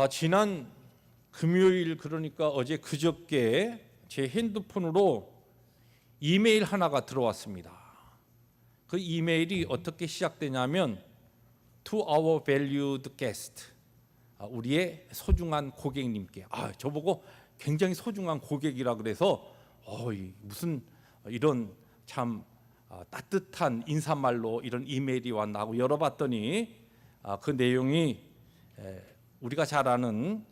지난 금요일, 그러니까 어제 그저께 제 핸드폰으로 이메일 하나가 들어왔습니다. 그 이메일이 어떻게 시작되냐면 To our valued guest, 우리의 소중한 고객님께. 저보고 굉장히 소중한 고객이라 그래서 무슨 이런 참 따뜻한 인사말로 이런 이메일이 왔나 하고 열어봤더니 그 내용이 우리가 잘 아는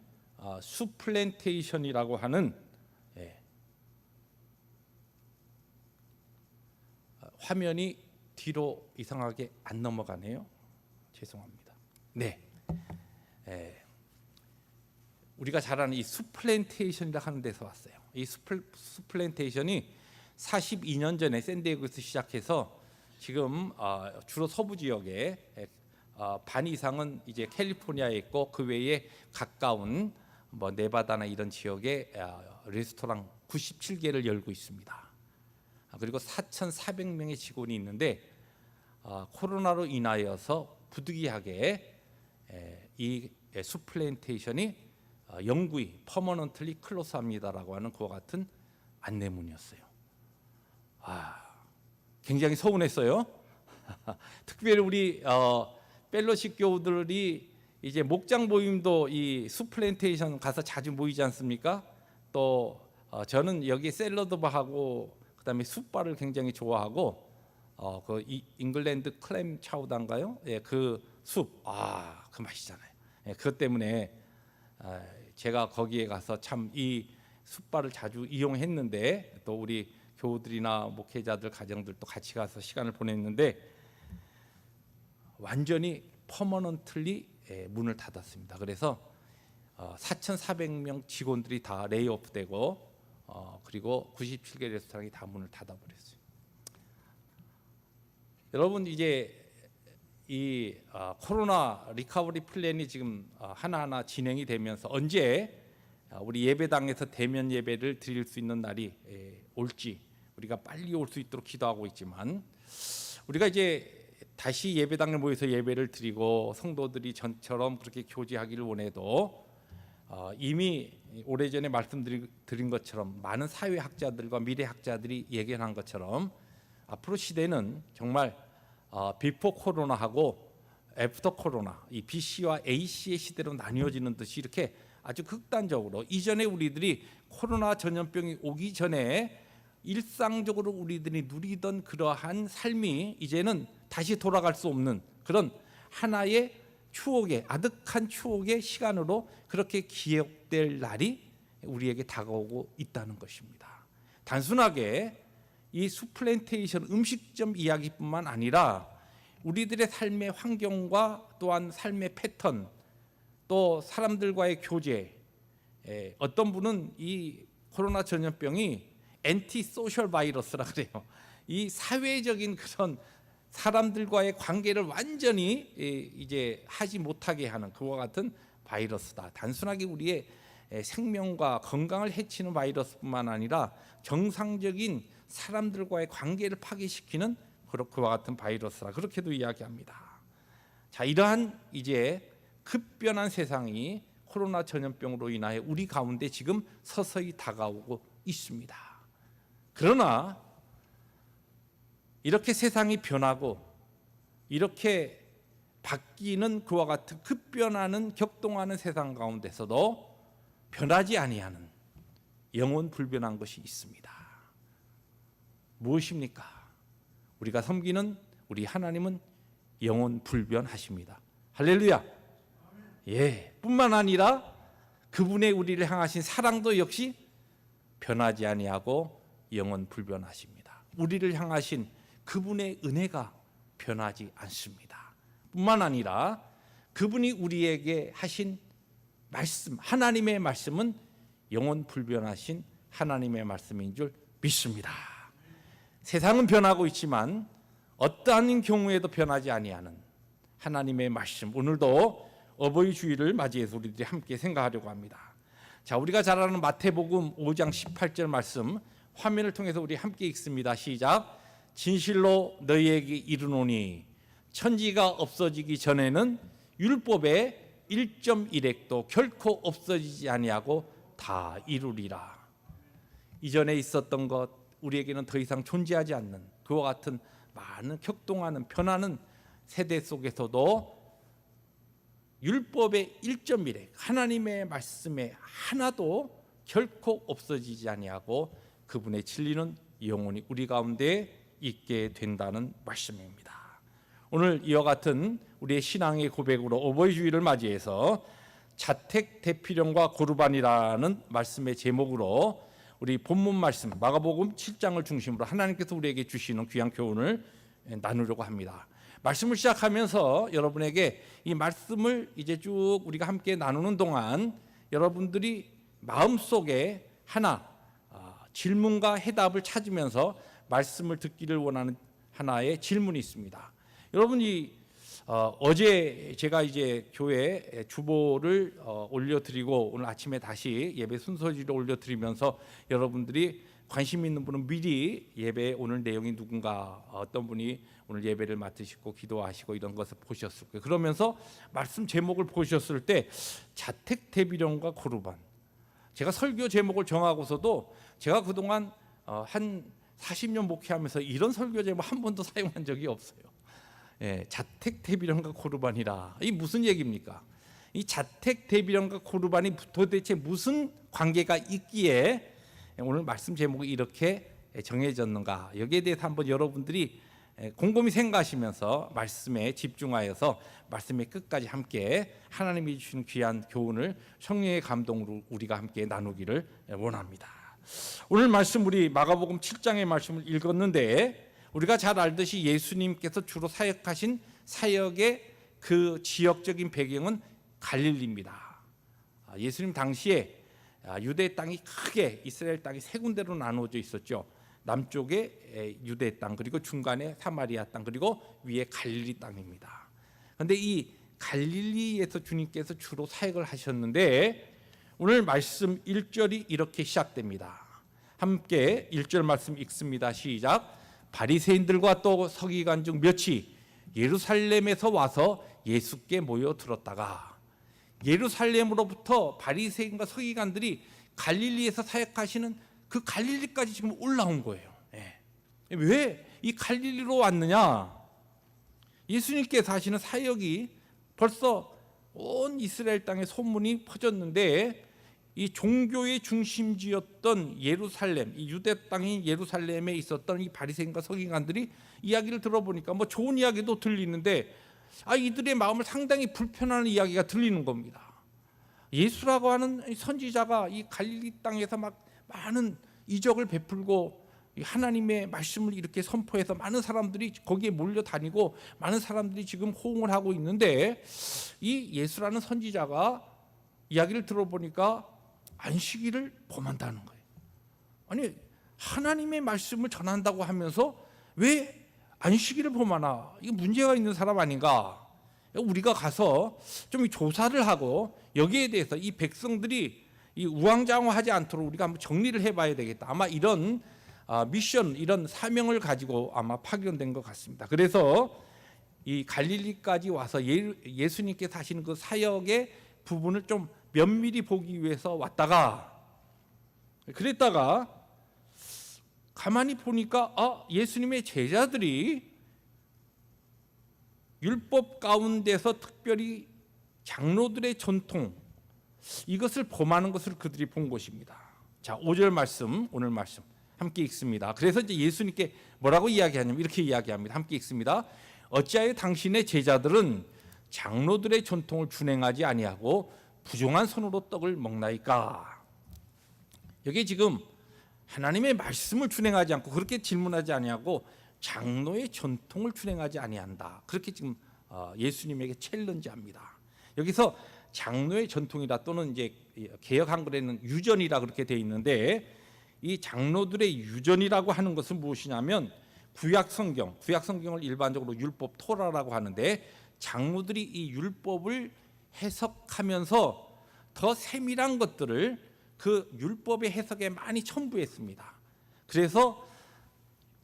수플랜테이션이라고 하는, 화면이 뒤로 이상하게 안 넘어가네요. 죄송합니다. 네, 우리가 잘 아는 이 수플랜테이션이라고 하는 데서 왔어요. 이 수플랜테이션이 42년 전에 샌디에고에서 시작해서 지금 주로 서부 지역에 반 이상은 이제 캘리포니아에 있고, 그 외에 가까운 네바다나 이런 지역에 레스토랑 97개를 열고 있습니다. 그리고 4,400명의 직원이 있는데 코로나로 인하여서 부득이하게 이 수플랜테이션이 영구히 퍼머넌틀리 클로스합니다라고 하는 그와 같은 안내문이었어요. 굉장히 서운했어요. 특별히 우리 펠로십 교우들이 이제 목장 모임도 이 수플랜테이션 가서 자주 모이지 않습니까? 또 저는 여기 샐러드바하고 그다음에 숯바를 굉장히 좋아하고, 그 잉글랜드 클램 차우다인가요? 그 숲, 그 맛이잖아요. 그것 때문에 제가 거기에 가서 참 이 숯바를 자주 이용했는데, 또 우리 교우들이나 목회자들 가정들도 같이 가서 시간을 보냈는데 완전히 퍼머넌틀리 문을 닫았습니다. 그래서 4,400명 직원들이 다 레이오프되고, 그리고 97개 레스토랑이 다 문을 닫아버렸어요. 여러분, 이제 이 코로나 리커버리 플랜이 지금 하나하나 진행이 되면서 언제 우리 예배당에서 대면 예배를 드릴 수 있는 날이 올지 우리가 빨리 올 수 있도록 기도하고 있지만, 우리가 이제 다시 예배당에 모여서 예배를 드리고 성도들이 전처럼 그렇게 교제하기를 원해도 이미 오래전에 말씀드린 것처럼 많은 사회학자들과 미래학자들이 예견한 것처럼 앞으로 시대는 정말 비포 코로나하고 애프터 코로나, 이 BC와 AC의 시대로 나뉘어지는 듯이 이렇게 아주 극단적으로, 이전에 우리들이 코로나 전염병이 오기 전에 일상적으로 우리들이 누리던 그러한 삶이 이제는 다시 돌아갈 수 없는 그런 하나의 추억의, 아득한 추억의 시간으로 그렇게 기억될 날이 우리에게 다가오고 있다는 것입니다. 단순하게 이 수플랜테이션 음식점 이야기뿐만 아니라 우리들의 삶의 환경과 또한 삶의 패턴, 또 사람들과의 교제, 어떤 분은 이 코로나 전염병이 엔티 소셜 바이러스라 그래요. 이 사회적인 그런 사람들과의 관계를 완전히 이제 하지 못하게 하는 그와 같은 바이러스다. 단순하게 우리의 생명과 건강을 해치는 바이러스뿐만 아니라 정상적인 사람들과의 관계를 파괴시키는 그와 같은 바이러스라, 그렇게도 이야기합니다. 자, 이러한 이제 급변한 세상이 코로나 전염병으로 인하여 우리 가운데 지금 서서히 다가오고 있습니다. 그러나 이렇게 세상이 변하고 이렇게 바뀌는 그와 같은 급변하는 격동하는 세상 가운데서도 변하지 아니하는 영원 불변한 것이 있습니다. 무엇입니까? 우리가 섬기는 우리 하나님은 영원 불변하십니다. 할렐루야. 뿐만 아니라 그분의 우리를 향하신 사랑도 역시 변하지 아니하고 영원 불변하십니다. 우리를 향하신 그분의 은혜가 변하지 않습니다. 뿐만 아니라 그분이 우리에게 하신 말씀, 하나님의 말씀은 영원 불변하신 하나님의 말씀인 줄 믿습니다. 세상은 변하고 있지만 어떠한 경우에도 변하지 아니하는 하나님의 말씀, 오늘도 어버이 주일을 맞이해서 우리들이 함께 생각하려고 합니다. 자, 우리가 잘 아는 마태복음 5장 18절 말씀 화면을 통해서 우리 함께 읽습니다. 시작. 진실로 너희에게 이르노니 천지가 없어지기 전에는 율법에 1.1핵도 결코 없어지지 아니하고 다 이루리라. 이전에 있었던 것, 우리에게는 더 이상 존재하지 않는 그와 같은 많은 격동하는 변하는 세대 속에서도 율법의 1.1핵, 하나님의 말씀에 하나도 결코 없어지지 아니하고 그분의 진리는 영원히 우리 가운데 있게 된다는 말씀입니다. 오늘 이와 같은 우리의 신앙의 고백으로 어버이 주일을 맞이해서 자택 대피령과 고르반이라는 말씀의 제목으로 우리 본문 말씀 마가복음 7장을 중심으로 하나님께서 우리에게 주시는 귀한 교훈을 나누려고 합니다. 말씀을 시작하면서 여러분에게 이 말씀을 이제 쭉 우리가 함께 나누는 동안 여러분들이 마음속에 하나 질문과 해답을 찾으면서 말씀을 듣기를 원하는 하나의 질문이 있습니다. 여러분이 어제 제가 이제 교회 주보를 올려드리고 오늘 아침에 다시 예배 순서지를 올려드리면서 여러분들이 관심 있는 분은 미리 예배 오늘 내용이 누군가 어떤 분이 오늘 예배를 맡으시고 기도하시고 이런 것을 보셨을 거예요. 그러면서 말씀 제목을 보셨을 때 자택 대비령과 고르반, 제가 설교 제목을 정하고서도 제가 그동안 한 40년 목회하면서 이런 설교 제목 한 번도 사용한 적이 없어요. 예, 자택 대비령과 고르반이라. 이 무슨 얘기입니까? 이 자택 대비령과 고르반이 도대체 무슨 관계가 있기에 오늘 말씀 제목이 이렇게 정해졌는가? 여기에 대해서 한번 여러분들이 곰곰이 생각하시면서 말씀에 집중하여서 말씀의 끝까지 함께 하나님이 주시는 귀한 교훈을 성령의 감동으로 우리가 함께 나누기를 원합니다. 오늘 말씀 우리 마가복음 7장의 말씀을 읽었는데 우리가 잘 알듯이 예수님께서 주로 사역하신 사역의 그 지역적인 배경은 갈릴리입니다. 예수님 당시에 유대 땅이 크게 이스라엘 땅이 세 군데로 나누어져 있었죠. 남쪽에 유대 땅, 그리고 중간에 사마리아 땅, 그리고 위에 갈릴리 땅입니다. 그런데 이 갈릴리에서 주님께서 주로 사역을 하셨는데 오늘 말씀 1절이 이렇게 시작됩니다. 함께 1절 말씀 읽습니다. 시작. 바리새인들과 또 서기관 중 몇이 예루살렘에서 와서 예수께 모여들었다가, 예루살렘으로부터 바리새인과 서기관들이 갈릴리에서 사역하시는 그 갈릴리까지 지금 올라온 거예요. 왜 이 갈릴리로 왔느냐? 예수님께서 하시는 사역이 벌써 온 이스라엘 땅에 소문이 퍼졌는데 이 종교의 중심지였던 예루살렘, 이 유대 땅인 예루살렘에 있었던 이 바리새인과 서기관들이 이야기를 들어보니까 뭐 좋은 이야기도 들리는데 이들의 마음을 상당히 불편하는 이야기가 들리는 겁니다. 예수라고 하는 선지자가 이 갈릴리 땅에서 막 많은 이적을 베풀고 하나님의 말씀을 이렇게 선포해서 많은 사람들이 거기에 몰려다니고 많은 사람들이 지금 호응을 하고 있는데 이 예수라는 선지자가 이야기를 들어보니까 안식일을 범한다는 거예요. 아니 하나님의 말씀을 전한다고 하면서 왜 안식일을 범하나? 이거 문제가 있는 사람 아닌가? 우리가 가서 좀 조사를 하고 여기에 대해서 이 백성들이 이 우왕좌왕하지 않도록 우리가 한번 정리를 해봐야 되겠다. 아마 이런 미션, 이런 사명을 가지고 아마 파견된 것 같습니다. 그래서 이 갈릴리까지 와서 예수님께서 하시는 그 사역의 부분을 좀 면밀히 보기 위해서 왔다가 그랬다가 가만히 보니까 예수님의 제자들이 율법 가운데서 특별히 장로들의 전통 이것을 범하는 것을 그들이 본 것입니다. 자, 5절 말씀, 오늘 말씀 함께 읽습니다. 그래서 이제 예수님께 뭐라고 이야기하냐면 이렇게 이야기합니다. 함께 읽습니다. 어찌하여 당신의 제자들은 장로들의 전통을 준행하지 아니하고 부정한 손으로 떡을 먹나이까? 여기 지금 하나님의 말씀을 준행하지 않고 그렇게 질문하지 아니하고 장로의 전통을 준행하지 아니한다. 그렇게 지금 예수님에게 챌린지합니다. 여기서 장로의 전통이라 또는 이제 개역 한글에는 유전이라 그렇게 되어 있는데 이 장로들의 유전이라고 하는 것은 무엇이냐면 구약 성경을 일반적으로 율법 토라라고 하는데 장로들이 이 율법을 해석하면서 더 세밀한 것들을 그 율법의 해석에 많이 첨부했습니다. 그래서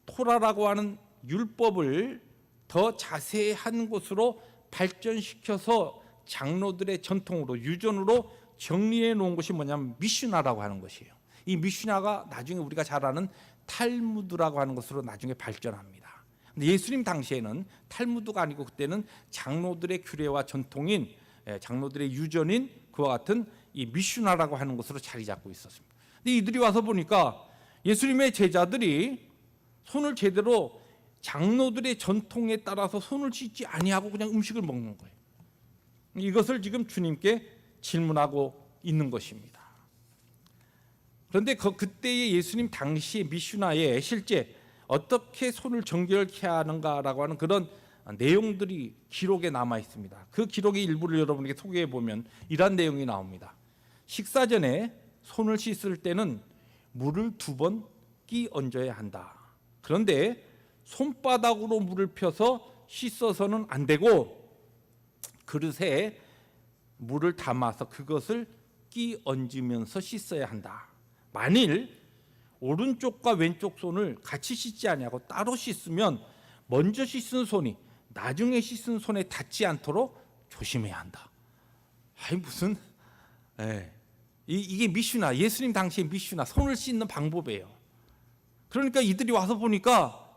토라라고 하는 율법을 더 자세한 것으로 발전시켜서 장로들의 전통으로 유전으로 정리해 놓은 것이 뭐냐면 미슈나라고 하는 것이에요. 이 미슈나가 나중에 우리가 잘 아는 탈무드라고 하는 것으로 나중에 발전합니다. 근데 예수님 당시에는 탈무드가 아니고 그때는 장로들의 규례와 전통인 장로들의 유전인 그와 같은 이 미슈나라고 하는 것으로 자리 잡고 있었습니다. 근데 이들이 와서 보니까 예수님의 제자들이 손을 제대로 장로들의 전통에 따라서 손을 씻지 아니하고 그냥 음식을 먹는 거예요. 이것을 지금 주님께 질문하고 있는 것입니다. 그런데 그때의 예수님 당시의 미슈나에 실제 어떻게 손을 정결케 하는가라고 하는 그런 내용들이 기록에 남아 있습니다. 그 기록의 일부를 여러분에게 소개해 보면 이런 내용이 나옵니다. 식사 전에 손을 씻을 때는 물을 2번 끼 얹어야 한다. 그런데 손바닥으로 물을 펴서 씻어서는 안 되고 그릇에 물을 담아서 그것을 끼 얹으면서 씻어야 한다. 만일 오른쪽과 왼쪽 손을 같이 씻지 아니하고 따로 씻으면 먼저 씻은 손이 나중에 씻은 손에 닿지 않도록 조심해야 한다. 아니 무슨 이게 미슈나, 예수님 당시의 미슈나, 손을 씻는 방법이에요. 그러니까 이들이 와서 보니까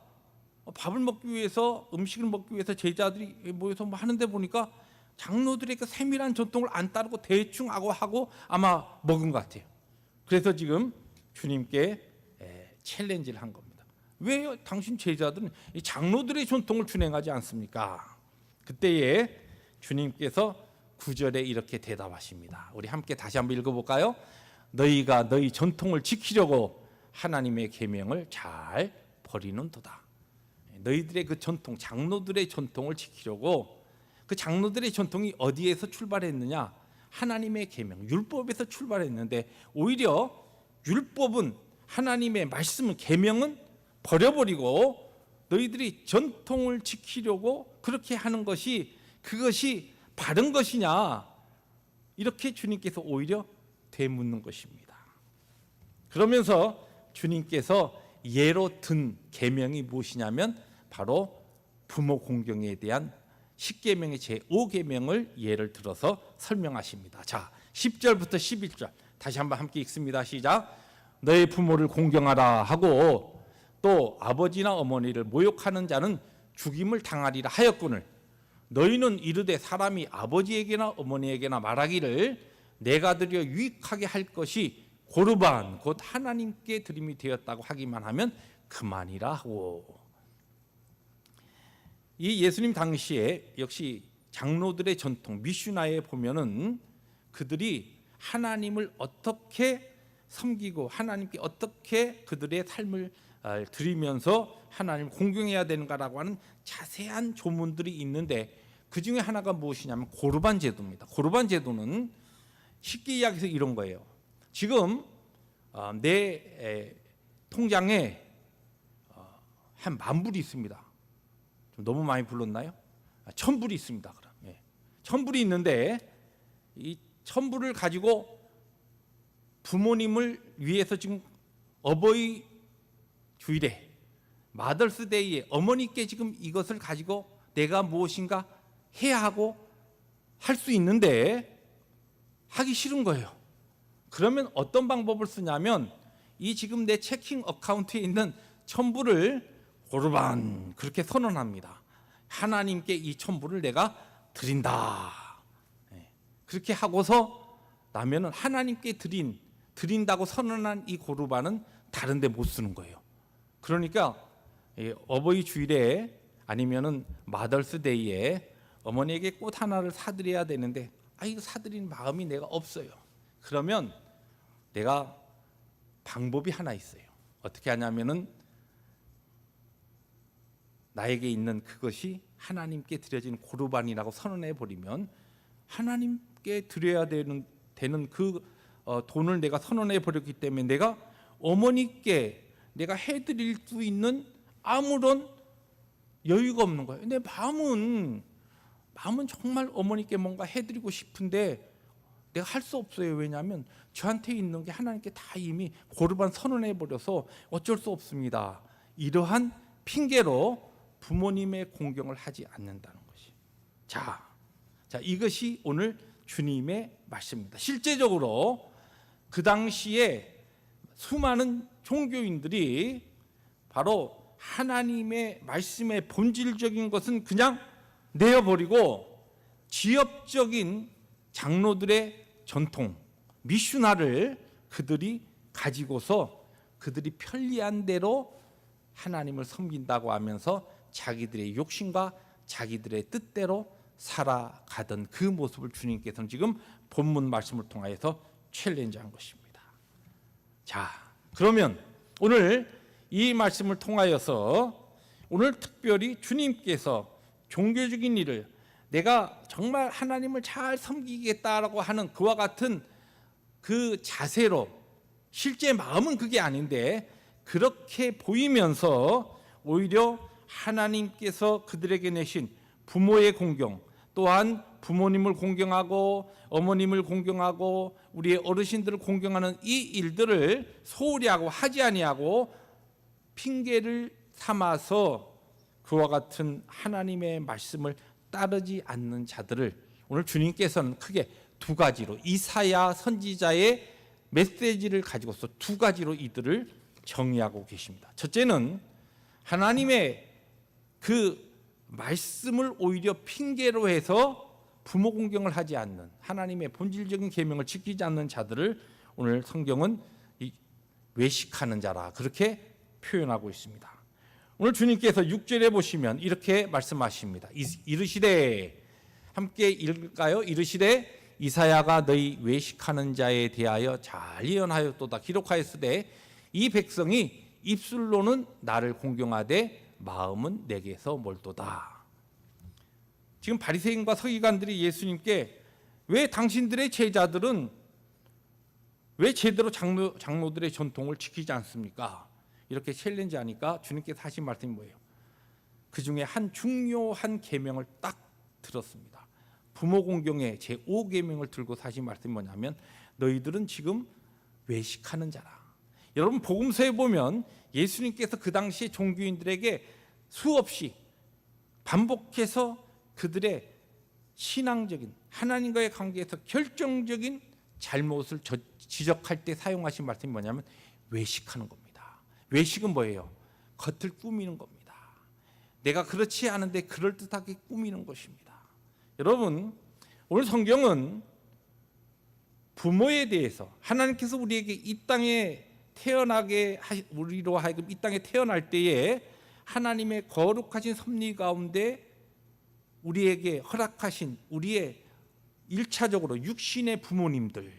밥을 먹기 위해서, 음식을 먹기 위해서 제자들이 모여서 뭐 하는데 보니까 장로들의 그 세밀한 전통을 안 따르고 대충 하고 아마 먹은 것 같아요. 그래서 지금 주님께 챌린지를 한 겁니다. 왜 당신 제자들은 이 장로들의 전통을 준행하지 않습니까? 그때에 주님께서 9절에 이렇게 대답하십니다. 우리 함께 다시 한번 읽어볼까요? 너희가 너희 전통을 지키려고 하나님의 계명을 잘 버리는도다. 너희들의 그 전통, 장로들의 전통을 지키려고, 그 장로들의 전통이 어디에서 출발했느냐? 하나님의 계명, 율법에서 출발했는데 오히려 율법은, 하나님의 말씀은, 계명은 버려버리고 너희들이 전통을 지키려고 그렇게 하는 것이, 그것이 바른 것이냐? 이렇게 주님께서 오히려 되묻는 것입니다. 그러면서 주님께서 예로 든 계명이 무엇이냐면 바로 부모 공경에 대한 10계명의 제5계명을 예를 들어서 설명하십니다. 자, 10절부터 11절 다시 한번 함께 읽습니다. 시작. 너의 부모를 공경하라 하고 또 아버지나 어머니를 모욕하는 자는 죽임을 당하리라 하였거늘 너희는 이르되 사람이 아버지에게나 어머니에게나 말하기를 내가 드려 유익하게 할 것이 고르반 곧 하나님께 드림이 되었다고 하기만 하면 그만이라 하고. 이 예수님 당시에 역시 장로들의 전통 미슈나에 보면은 그들이 하나님을 어떻게 섬기고 하나님께 어떻게 그들의 삶을 드리면서 하나님을 공경해야 되는가라고 하는 자세한 조문들이 있는데 그 중에 하나가 무엇이냐면 고르반 제도입니다. 고르반 제도는 쉽게 이야기해서 이런 거예요. 지금 내 통장에 한 10,000불이 있습니다. 좀 너무 많이 불렀나요? 1,000불이 있습니다. 그럼 1,000불이 있는데 이 1,000불을 가지고 부모님을 위해서 지금 어버이 주일에 마더스데이에 어머니께 지금 이것을 가지고 내가 무엇인가 해야 하고 할 수 있는데 하기 싫은 거예요. 그러면 어떤 방법을 쓰냐면 이 지금 내 체킹 어카운트에 있는 1,000불을 고르반 그렇게 선언합니다. 하나님께 이 1,000불을 내가 드린다. 그렇게 하고서 나면은 하나님께 드린다고 선언한 이 고르반은 다른 데 못 쓰는 거예요. 그러니까 어버이 주일에 아니면은 마더스데이에 어머니에게 꽃 하나를 사드려야 되는데 이거 사드리는 마음이 내가 없어요. 그러면 내가 방법이 하나 있어요. 어떻게 하냐면은 나에게 있는 그것이 하나님께 드려진 고르반이라고 선언해 버리면 하나님께 드려야 되는 그 돈을 내가 선언해 버렸기 때문에 내가 어머니께 내가 해드릴 수 있는 아무런 여유가 없는 거예요. 내 마음은 정말 어머니께 뭔가 해드리고 싶은데 내가 할 수 없어요. 왜냐하면 저한테 있는 게 하나님께 다 이미 고르반 선언해 버려서 어쩔 수 없습니다. 이러한 핑계로 부모님의 공경을 하지 않는다는 것이. 자, 자, 이것이 오늘 주님의 말씀입니다. 실제적으로 그 당시에 수많은 종교인들이 바로 하나님의 말씀의 본질적인 것은 그냥 내어버리고 지역적인 장로들의 전통, 미슈나를 그들이 가지고서 그들이 편리한 대로 하나님을 섬긴다고 하면서 자기들의 욕심과 자기들의 뜻대로 살아가던 그 모습을 주님께서는 지금 본문 말씀을 통하여서 챌린지한 것입니다. 자, 그러면 오늘 이 말씀을 통하여서 오늘 특별히 주님께서 종교적인 일을 내가 정말 하나님을 잘 섬기겠다라고 하는 그와 같은 그 자세로, 실제 마음은 그게 아닌데 그렇게 보이면서 오히려 하나님께서 그들에게 내신 부모의 공경, 또한 부모님을 공경하고 어머님을 공경하고 우리의 어르신들을 공경하는 이 일들을 소홀히 하고 하지 아니하고 핑계를 삼아서 그와 같은 하나님의 말씀을 따르지 않는 자들을 오늘 주님께서는 크게 두 가지로, 이사야 선지자의 메시지를 가지고서 두 가지로 이들을 정의하고 계십니다. 첫째는 하나님의 그 말씀을 오히려 핑계로 해서 부모 공경을 하지 않는, 하나님의 본질적인 계명을 지키지 않는 자들을 오늘 성경은 외식하는 자라 그렇게 표현하고 있습니다. 오늘 주님께서 6절에 보시면 이렇게 말씀하십니다. 이르시되, 함께 읽을까요? 이르시되 이사야가 너희 외식하는 자에 대하여 잘 예언하였도다. 기록하였으되 이 백성이 입술로는 나를 공경하되 마음은 내게서 멀도다. 지금 바리새인과 서기관들이 예수님께 왜 당신들의 제자들은 왜 제대로 장로들의 전통을 지키지 않습니까? 이렇게 챌린지하니까 주님께서 하신 말씀이 뭐예요? 그 중에 한 중요한 계명을 딱 들었습니다. 부모 공경의 제5계명을 들고 하신 말씀이 뭐냐면 너희들은 지금 외식하는 자라. 여러분 복음서에 보면 예수님께서 그 당시 종교인들에게 수없이 반복해서 그들의 신앙적인 하나님과의 관계에서 결정적인 잘못을 지적할 때 사용하신 말씀이 뭐냐면 외식하는 겁니다. 외식은 뭐예요? 겉을 꾸미는 겁니다. 내가 그렇지 않은데 그럴듯하게 꾸미는 것입니다. 여러분 오늘 성경은 부모에 대해서 하나님께서 우리에게 이 땅에 우리로 하여금 이 땅에 태어날 때에 하나님의 거룩하신 섭리 가운데 우리에게 허락하신 우리의 1차적으로 육신의 부모님들,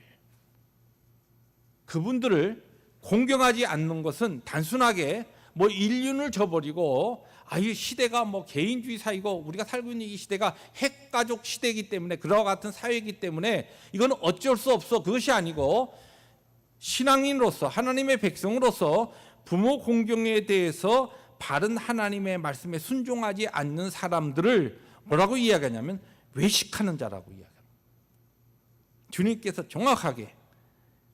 그분들을 공경하지 않는 것은 단순하게 뭐 인륜을 저버리고 이 시대가 뭐 개인주의 사회고 우리가 살고 있는 이 시대가 핵가족 시대이기 때문에 그와 같은 사회이기 때문에 이건 어쩔 수 없어, 그것이 아니고 신앙인으로서 하나님의 백성으로서 부모 공경에 대해서 바른 하나님의 말씀에 순종하지 않는 사람들을 뭐라고 이야기하냐면 외식하는 자라고 이야기합니다. 주님께서 정확하게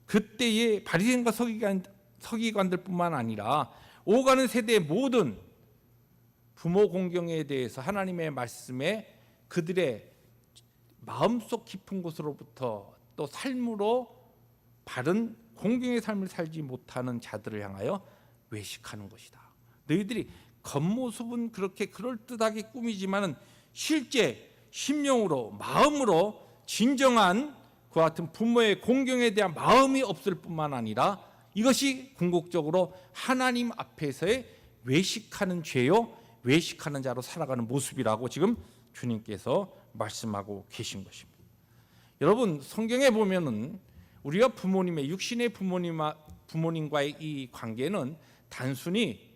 그때의 바리새인과 서기관들뿐만 아니라 오가는 세대의 모든 부모 공경에 대해서 하나님의 말씀에 그들의 마음속 깊은 곳으로부터 또 삶으로 바른 공경의 삶을 살지 못하는 자들을 향하여 외식하는 것이다. 너희들이 겉모습은 그렇게 그럴듯하게 꾸미지만은 실제 심령으로 마음으로 진정한 그와 같은 부모의 공경에 대한 마음이 없을 뿐만 아니라 이것이 궁극적으로 하나님 앞에서의 외식하는 죄요, 외식하는 자로 살아가는 모습이라고 지금 주님께서 말씀하고 계신 것입니다. 여러분 성경에 보면은 우리가 부모님의 육신의 부모님과의 이 관계는 단순히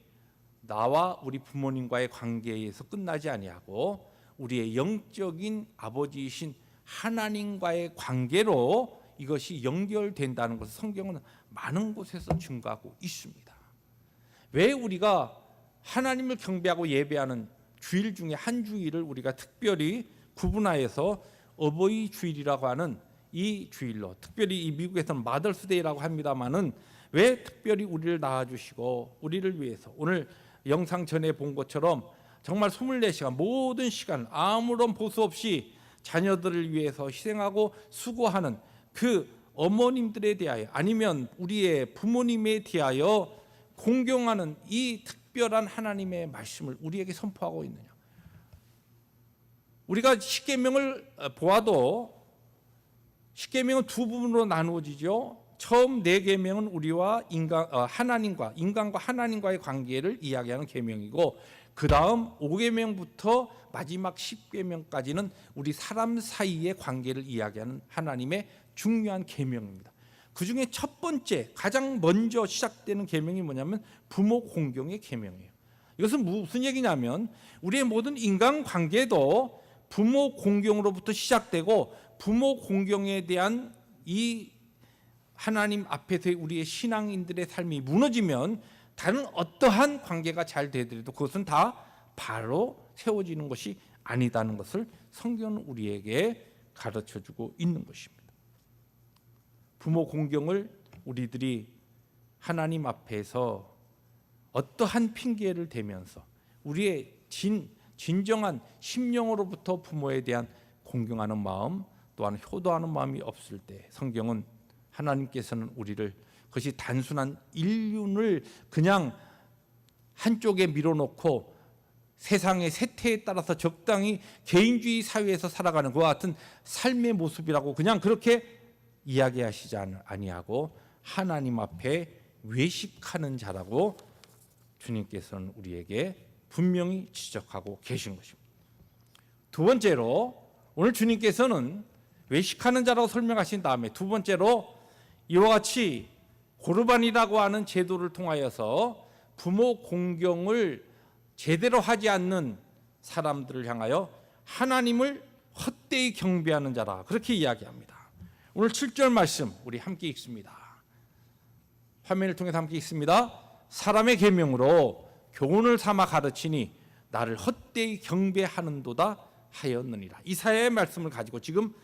나와 우리 부모님과의 관계에서 끝나지 아니하고 우리의 영적인 아버지이신 하나님과의 관계로 이것이 연결된다는 것을 성경은 많은 곳에서 증거하고 있습니다. 왜 우리가 하나님을 경배하고 예배하는 주일 중에 한 주일을 우리가 특별히 구분하여서 어버이 주일이라고 하는 이 주일로, 특별히 이 미국에서는 마더스데이라고 합니다마는 왜 특별히 우리를 낳아주시고 우리를 위해서 오늘 영상 전에 본 것처럼 정말 24시간 모든 시간 아무런 보수 없이 자녀들을 위해서 희생하고 수고하는 그 어머님들에 대하여 아니면 우리의 부모님에 대하여 공경하는 이 특별한 하나님의 말씀을 우리에게 선포하고 있느냐? 우리가 십계명을 보아도 십계명은 두 부분으로 나누어지죠. 처음 네 계명은 우리와 인간과 하나님과의 관계를 이야기하는 계명이고, 그 다음 5계명부터 마지막 10계명까지는 우리 사람 사이의 관계를 이야기하는 하나님의 중요한 계명입니다. 그 중에 첫 번째 가장 먼저 시작되는 계명이 뭐냐면 부모 공경의 계명이에요. 이것은 무슨 얘기냐면 우리의 모든 인간 관계도 부모 공경으로부터 시작되고, 부모 공경에 대한 이 하나님 앞에서의 우리의 신앙인들의 삶이 무너지면 다른 어떠한 관계가 잘 되더라도 그것은 다 바로 세워지는 것이 아니다는 것을 성경은 우리에게 가르쳐주고 있는 것입니다. 부모 공경을 우리들이 하나님 앞에서 어떠한 핑계를 대면서 우리의 진정한 심령으로부터 부모에 대한 공경하는 마음, 또한 효도하는 마음이 없을 때 성경은 하나님께서는 우리를, 그것이 단순한 인륜을 그냥 한쪽에 밀어놓고 세상의 세태에 따라서 적당히 개인주의 사회에서 살아가는 그와 같은 삶의 모습이라고 그냥 그렇게 이야기하시지 아니하고 하나님 앞에 외식하는 자라고 주님께서는 우리에게 분명히 지적하고 계신 것입니다. 두 번째로 오늘 주님께서는 외식하는 자라고 설명하신 다음에 두 번째로 이와 같이 고르반이라고 하는 제도를 통하여서 부모 공경을 제대로 하지 않는 사람들을 향하여 하나님을 헛되이 경배하는 자라, 그렇게 이야기합니다. 오늘 7절 말씀 우리 함께 읽습니다. 화면을 통해서 함께 읽습니다. 사람의 계명으로 교훈을 삼아 가르치니 나를 헛되이 경배하는도다 하였느니라. 이사야의 말씀을 가지고 지금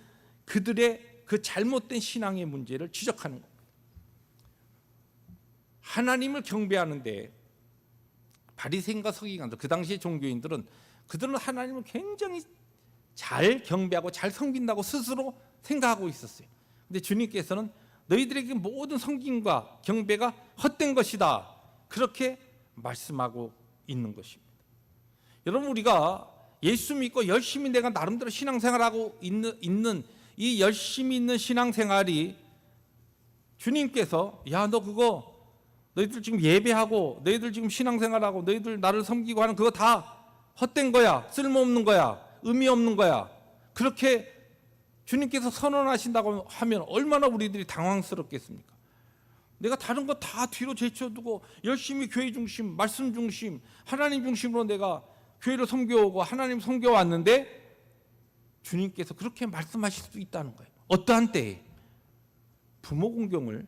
그들의 그 잘못된 신앙의 문제를 지적하는 겁니다. 하나님을 경배하는데 바리새인과 서기관들, 그 당시의 종교인들은 그들은 하나님을 굉장히 잘 경배하고 잘 섬긴다고 스스로 생각하고 있었어요. 근데 주님께서는 너희들에게 모든 섬김과 경배가 헛된 것이다, 그렇게 말씀하고 있는 것입니다. 여러분, 우리가 예수 믿고 열심히 내가 나름대로 신앙생활하고 있는 이 열심히 있는 신앙생활이 주님께서 야, 너 그거 너희들 지금 예배하고 너희들 지금 신앙생활하고 너희들 나를 섬기고 하는 그거 다 헛된 거야, 쓸모없는 거야, 의미 없는 거야, 그렇게 주님께서 선언하신다고 하면 얼마나 우리들이 당황스럽겠습니까? 내가 다른 거 다 뒤로 제쳐두고 열심히 교회 중심, 말씀 중심, 하나님 중심으로 내가 교회를 섬겨오고 하나님 섬겨왔는데 주님께서 그렇게 말씀하실 수 있다는 거예요. 어떠한 때에 부모 공경을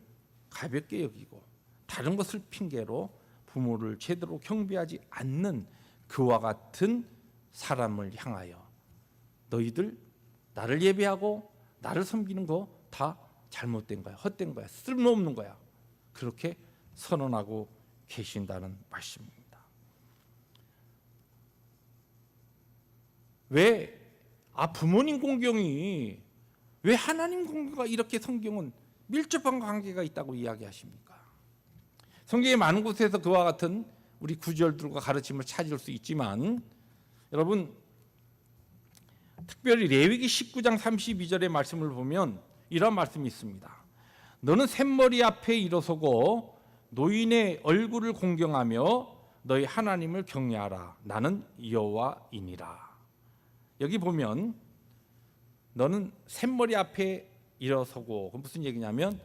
가볍게 여기고 다른 것을 핑계로 부모를 제대로 경배하지 않는 그와 같은 사람을 향하여 너희들 나를 예배하고 나를 섬기는 거 다 잘못된 거야, 헛된 거야, 쓸모없는 거야, 그렇게 선언하고 계신다는 말씀입니다. 왜 부모님 공경이, 왜 하나님 공경과 이렇게 성경은 밀접한 관계가 있다고 이야기하십니까? 성경의 많은 곳에서 그와 같은 우리 구절들과 가르침을 찾을 수 있지만, 여러분 특별히 레위기 19장 32절의 말씀을 보면 이런 말씀이 있습니다. 너는 샘머리 앞에 일어서고 노인의 얼굴을 공경하며 너희 하나님을 경외하라. 나는 여호와이니라. 여기 보면 너는 샘머리 앞에 일어서고, 그건 무슨 얘기냐면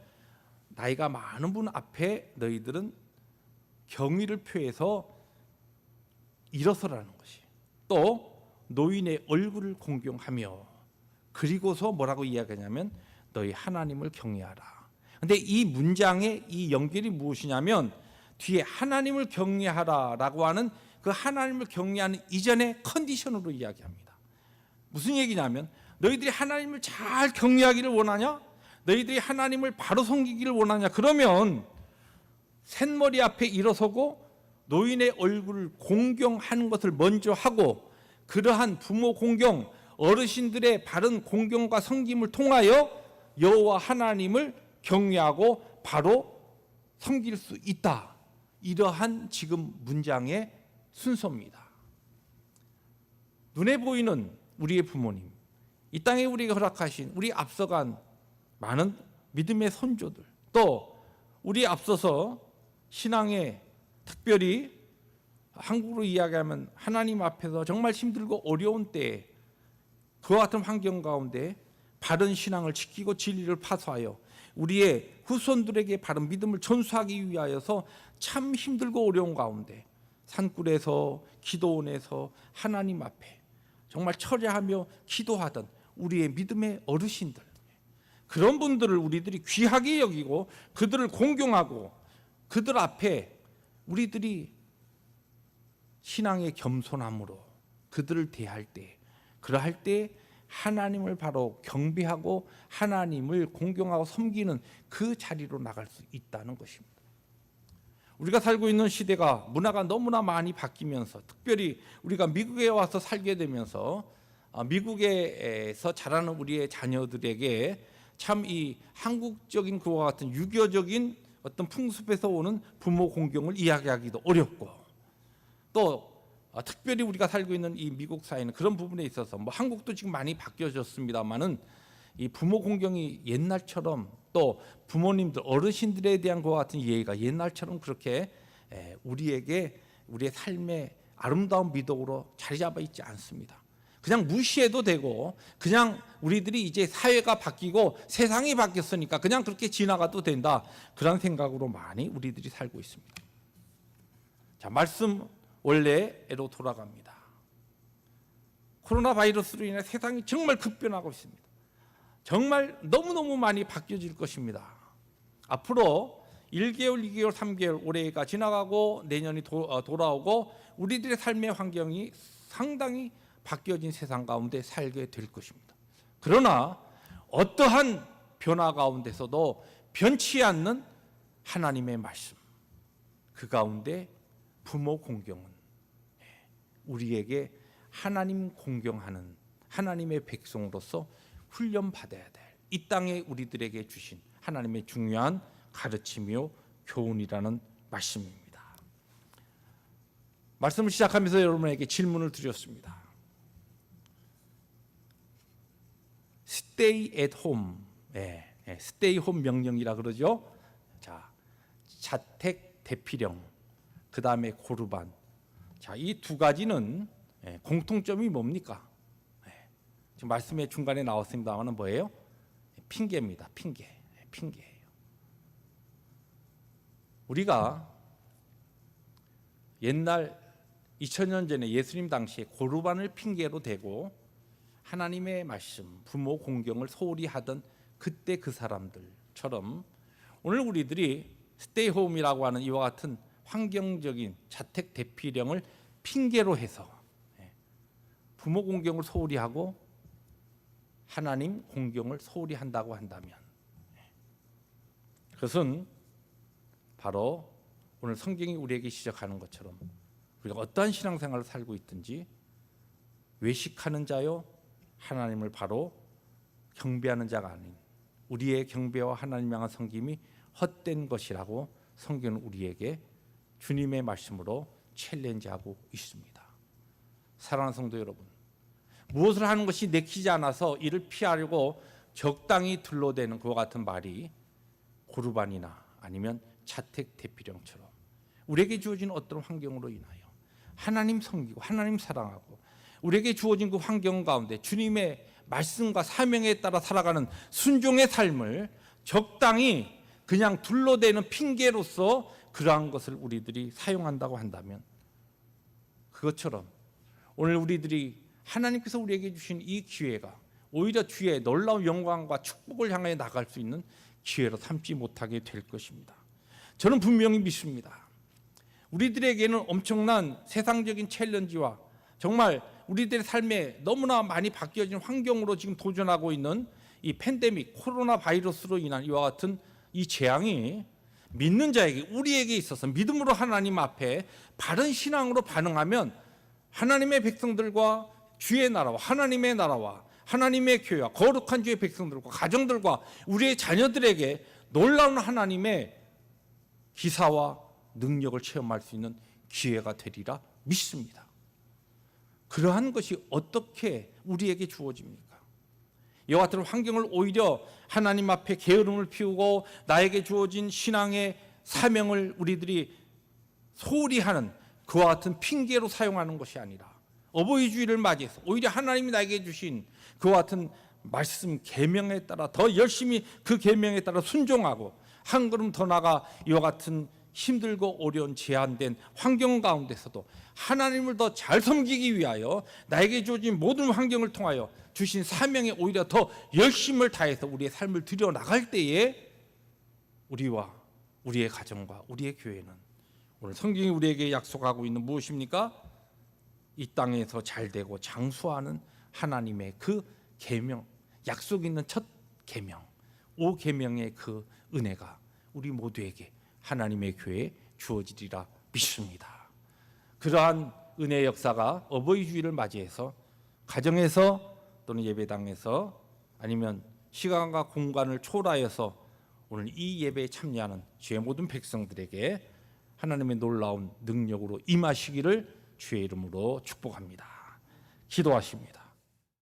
나이가 많은 분 앞에 너희들은 경의를 표해서 일어서라는 것이, 또 노인의 얼굴을 공경하며, 그리고서 뭐라고 이야기하냐면 너희 하나님을 경외하라. 근데 이 문장의 이 연결이 무엇이냐면 뒤에 하나님을 경외하라라고 하는 그 하나님을 경외하는 이전의 컨디션으로 이야기합니다. 무슨 얘기냐면 너희들이 하나님을 잘 경외하기를 원하냐? 너희들이 하나님을 바로 섬기기를 원하냐? 그러면 샘머리 앞에 일어서고 노인의 얼굴을 공경하는 것을 먼저 하고, 그러한 부모 공경, 어르신들의 바른 공경과 섬김을 통하여 여호와 하나님을 경외하고 바로 섬길 수 있다. 이러한 지금 문장의 순서입니다. 눈에 보이는 우리의 부모님, 이 땅에 우리가 허락하신 우리 앞서간 많은 믿음의 선조들, 또 우리 앞서서 신앙에 특별히 한국으로 이야기하면 하나님 앞에서 정말 힘들고 어려운 때에 그와 같은 환경 가운데 바른 신앙을 지키고 진리를 파수하여 우리의 후손들에게 바른 믿음을 전수하기 위하여서 참 힘들고 어려운 가운데 산굴에서 기도원에서 하나님 앞에 정말 철야하며 기도하던 우리의 믿음의 어르신들, 그런 분들을 우리들이 귀하게 여기고 그들을 공경하고 그들 앞에 우리들이 신앙의 겸손함으로 그들을 대할 때, 그러할 때 하나님을 바로 경배하고 하나님을 공경하고 섬기는 그 자리로 나갈 수 있다는 것입니다. 우리가 살고 있는 시대가 문화가 너무나 많이 바뀌면서, 특별히 우리가 미국에 와서 살게 되면서 미국에서 자라는 우리의 자녀들에게 참 이 한국적인 그와 같은 유교적인 어떤 풍습에서 오는 부모 공경을 이야기하기도 어렵고, 또 특별히 우리가 살고 있는 이 미국 사회는 그런 부분에 있어서 뭐 한국도 지금 많이 바뀌어졌습니다만은 이 부모 공경이 옛날처럼, 또 부모님들 어르신들에 대한 그와 같은 예의가 옛날처럼 그렇게 우리에게 우리의 삶의 아름다운 미덕으로 자리 잡아 있지 않습니다. 그냥 무시해도 되고, 그냥 우리들이 이제 사회가 바뀌고 세상이 바뀌었으니까 그냥 그렇게 지나가도 된다, 그런 생각으로 많이 우리들이 살고 있습니다. 자, 말씀 원래로 돌아갑니다. 코로나 바이러스로 인해 세상이 정말 급변하고 있습니다. 정말 너무너무 많이 바뀌어질 것입니다. 앞으로 1개월, 2개월, 3개월 올해가 지나가고 내년이 돌아오고 우리들의 삶의 환경이 상당히 바뀌어진 세상 가운데 살게 될 것입니다. 그러나 어떠한 변화 가운데서도 변치 않는 하나님의 말씀, 그 가운데 부모 공경은 우리에게 하나님 공경하는 하나님의 백성으로서 훈련받아야 될, 이 땅에 우리들에게 주신 하나님의 중요한 가르침이요 교훈이라는 말씀입니다. 말씀을 시작하면서 여러분에게 질문을 드렸습니다. Stay at home, stay home 명령이라 그러죠. 자, 자택 대피령, 그 다음에 고르반. 자, 이 두 가지는 공통점이 뭡니까? 지금 말씀의 중간에 나왔습니다만은 뭐예요? 핑계입니다. 핑계예요. 우리가 옛날 2000년 전에 예수님 당시에 고르반을 핑계로 대고 하나님의 말씀, 부모 공경을 소홀히 하던 그때 그 사람들처럼 오늘 우리들이 스테이홈이라고 하는 이와 같은 환경적인 자택 대피령을 핑계로 해서 부모 공경을 소홀히 하고 하나님 공경을 소홀히 한다고 한다면, 그것은 바로 오늘 성경이 우리에게 지적하는 것처럼 우리가 어떠한 신앙생활을 살고 있든지 외식하는 자요 하나님을 바로 경배하는 자가 아닌 우리의 경배와 하나님 향한 섬김이 헛된 것이라고 성경은 우리에게 주님의 말씀으로 챌린지하고 있습니다. 사랑하는 성도 여러분, 무엇을 하는 것이 내키지 않아서 이를 피하려고 적당히 둘러대는 그와 같은 말이 고르반이나 아니면 자택 대피령처럼 우리에게 주어진 어떤 환경으로 인하여 하나님 섬기고 하나님 사랑하고 우리에게 주어진 그 환경 가운데 주님의 말씀과 사명에 따라 살아가는 순종의 삶을 적당히 그냥 둘러대는 핑계로서 그러한 것을 우리들이 사용한다고 한다면, 그것처럼 오늘 우리들이 하나님께서 우리에게 주신 이 기회가 오히려 주의 놀라운 영광과 축복을 향해 나갈 수 있는 기회로 삼지 못하게 될 것입니다. 저는 분명히 믿습니다. 우리들에게는 엄청난 세상적인 챌린지와 정말 우리들의 삶에 너무나 많이 바뀌어진 환경으로 지금 도전하고 있는 이 팬데믹, 코로나 바이러스로 인한 이와 같은 이 재앙이 믿는 자에게, 우리에게 있어서 믿음으로 하나님 앞에 바른 신앙으로 반응하면 하나님의 백성들과 주의 나라와 하나님의 나라와 하나님의 교회와 거룩한 주의 백성들과 가정들과 우리의 자녀들에게 놀라운 하나님의 기사와 능력을 체험할 수 있는 기회가 되리라 믿습니다. 그러한 것이 어떻게 우리에게 주어집니까? 이와 같은 환경을 오히려 하나님 앞에 게으름을 피우고 나에게 주어진 신앙의 사명을 우리들이 소홀히 하는 그와 같은 핑계로 사용하는 것이 아니라 어버이 주일을 맞이해서 오히려 하나님이 나에게 주신 그와 같은 말씀 계명에 따라 더 열심히 그 계명에 따라 순종하고 한 걸음 더 나아가 이와 같은 힘들고 어려운 제한된 환경 가운데서도 하나님을 더 잘 섬기기 위하여 나에게 주어진 모든 환경을 통하여 주신 사명에 오히려 더 열심을 다해서 우리의 삶을 들여나갈 때에 우리와 우리의 가정과 우리의 교회는 오늘 성경이 우리에게 약속하고 있는 무엇입니까? 이 땅에서 잘되고 장수하는 하나님의 그 계명, 약속 있는 첫 계명, 5계명의 그 은혜가 우리 모두에게 하나님의 교회에 주어지리라 믿습니다. 그러한 은혜의 역사가 어버이 주일을 맞이해서 가정에서 또는 예배당에서 아니면 시간과 공간을 초월하여서 오늘 이 예배에 참여하는 주의 모든 백성들에게 하나님의 놀라운 능력으로 임하시기를 주의 이름으로 축복합니다. 기도하십니다.